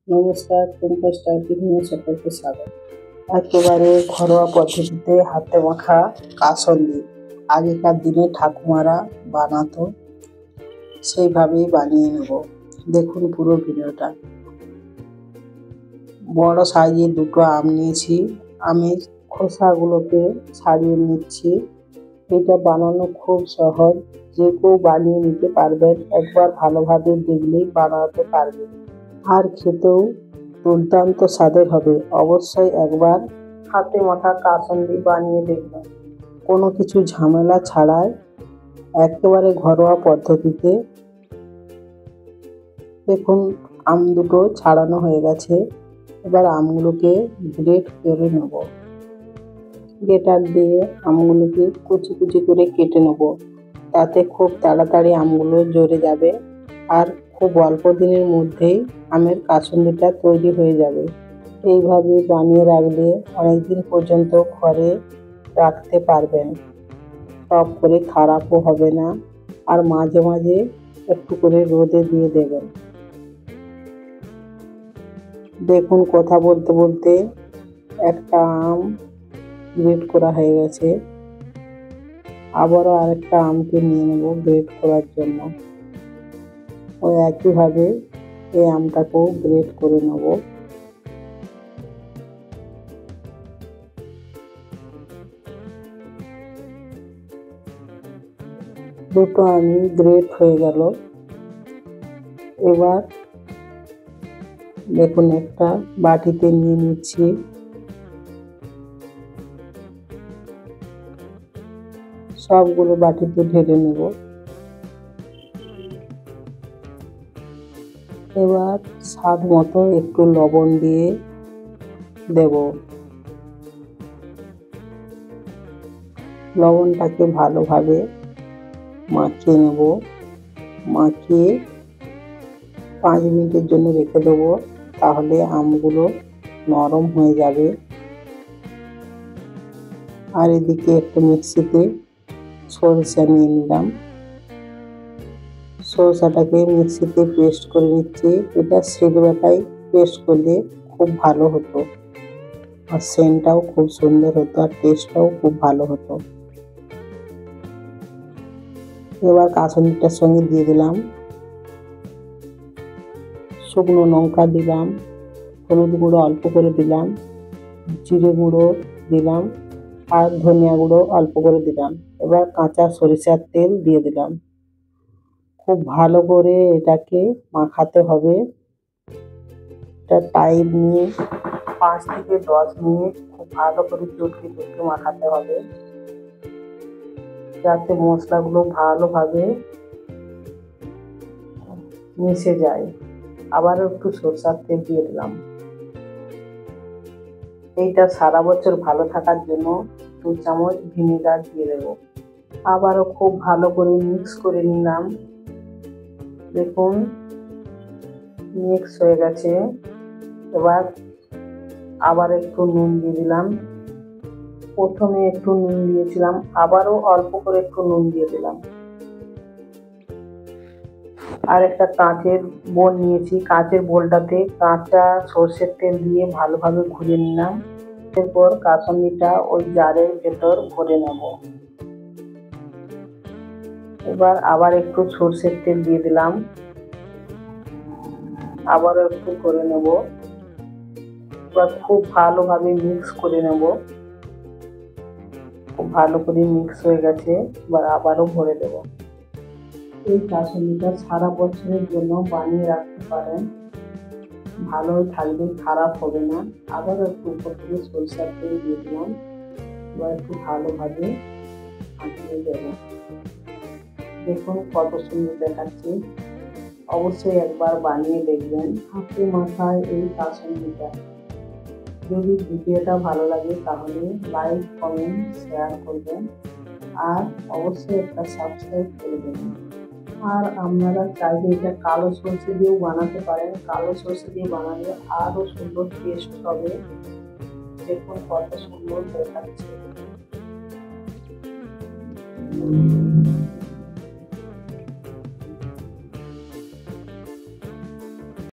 নমস্কার, টুম্পা স্টার কিচেনে সকলকে স্বাগত। একেবারে ঘরোয়া পদ্ধতিতে হাতে মাখা কাসুন্দি আগেকার দিনে ঠাকুমারা বানাতো, সেইভাবেই বানিয়ে নেব। দেখুন পুরো ভিডিওটা। বড় সাইজের দুটো আম নিয়েছি, আমের খোসাগুলোকে ছাড়িয়ে নিচ্ছি। এটা বানানো খুব সহজ, যে কেউ বানিয়ে নিতে পারবেন, একবার ভালোভাবে দেখলেই বানাতে পারবেন। আর খেতেও দুর্দান্ত স্বাদের হবে। অবশ্যই একবার হাতে মাখা কাসুন্দি বানিয়ে দেখবেন, কোনো কিছু ঝামেলা ছাড়াই, একেবারে ঘরোয়া পদ্ধতিতে। দেখুন আম দুটো ছাড়ানো হয়ে গেছে, এবার আমগুলোকে গ্রেট করে নেব। গ্রেটার দিয়ে আমগুলোকে কুচি কুচি করে কেটে নেব, তাতে খুব তাড়াতাড়ি আমগুলো ঝরে যাবে আর খুব অল্প দিনের মধ্যেই আমের কাসুন্দিটা তৈরি হয়ে যাবে। এইভাবে বানিয়ে রাখলে অনেকদিন পর্যন্ত ঘরে রাখতে পারবেন, টক করে খারাপও হবে না। আর মাঝে মাঝে একটু করে রোদে দিয়ে দেবেন। দেখুন কথা বলতে বলতে একটা আম গ্রেট করা হয়ে গেছে, আবারও আরেকটা আমকে নিয়ে নেব গ্রেট করার জন্য। ওই একইভাবে এই আমটাকেও গ্রেট করে নেব। দুটো আমি গ্রেট হয়ে গেল। এবার দেখুন একটা বাটিতে নিয়ে নিচ্ছি। সবগুলো বাটিতে ঢেলে নেব। এবার স্বাদ মতো একটু লবণ দিয়ে দেব। লবণটাকে ভালোভাবে মাখিয়ে নেব। মাখিয়ে 5 মিনিটের জন্য রেখে দেবো, তাহলে আমগুলো নরম হয়ে যাবে। আর এদিকে একটু মিক্সিতে সরিষা নিয়ে নিলাম, সরিষাটাকে মিক্সিতে পেস্ট করে নিচ্ছি। এটা শিলবাটায় পেস্ট করলে খুব ভালো হতো, আর সেন্টটাও খুব সুন্দর হতো, আর টেস্টটাও খুব ভালো হতো। এবার কাসুন্দিটার সঙ্গে দিয়ে দিলাম শুকনো লঙ্কা, দিলাম হলুদ গুঁড়ো অল্প করে দিলাম, জিরে গুঁড়ো দিলাম, আর ধনিয়া গুঁড়ো অল্প করে দিলাম। এবার কাঁচা সরিষার তেল দিয়ে দিলাম। খুব ভালো করে এটাকে মাখাতে হবে। এটা টাইম নিয়ে 5 থেকে 10 মিনিট খুব ভালো করে চটকে চটকে মাখাতে হবে, যাতে মশলাগুলো ভালোভাবে মিশে যায়। আবারও একটু সরষের তেল দিয়ে দিলাম। এইটা সারা বছর ভালো থাকার জন্য 2 চামচ ভিনেগার দিয়ে দেব। আবারও খুব ভালো করে মিক্স করে নিলাম। দেখুন মিক্স হয়ে গেছে। এবার আবার একটু নুন দিয়ে দিলাম। প্রথমে একটু নুন দিয়েছিলাম, আবারও অল্প করে একটু নুন দিয়ে দিলাম। আর একটা কাঁচের বোল নিয়েছি, কাঁচের বোলটাতে কাঁচা সর্ষের তেল দিয়ে ভালোভাবে ঘুরিয়ে নিলাম। এরপর কাসুন্দিটা ওই জারের ভেতর ভরে নেব। এবার আবার একটু সর্ষের তেল দিয়ে দিলাম, আবারও একটু করে নেব। এবার খুব ভালোভাবে মিক্স করে নেব। খুব ভালো করে মিক্স হয়ে গেছে, এবার আবারও ভরে দেব। এই কাসুন্দিটা সারা বছরের জন্য বানিয়ে রাখতে পারেন, ভালোই থাকবে, খারাপ হবে না। আবারও একটু উপর থেকে সরিষার তেল দিয়ে দিলাম। এবার একটু ভালোভাবে মাখিয়ে দেব। দেখুন কত সুন্দর দেখাচ্ছে। অবশ্যই একবার বানিয়ে দেখবেন হাতে মাখায় এই কাসুন্দিটা। যদি ভিডিওটা ভালো লাগে তাহলে লাইক, কমেন্ট, শেয়ার করবেন, আর অবশ্যই একটা সাবস্ক্রাইব করে দেবেন। আর আপনারা চাইলে এটা কালো সরষে দিয়েও বানাতে পারেন, কালো সরষে দিয়ে বানালে আরও সুন্দর টেস্ট হবে। দেখুন কত সুন্দর দেখাচ্ছে।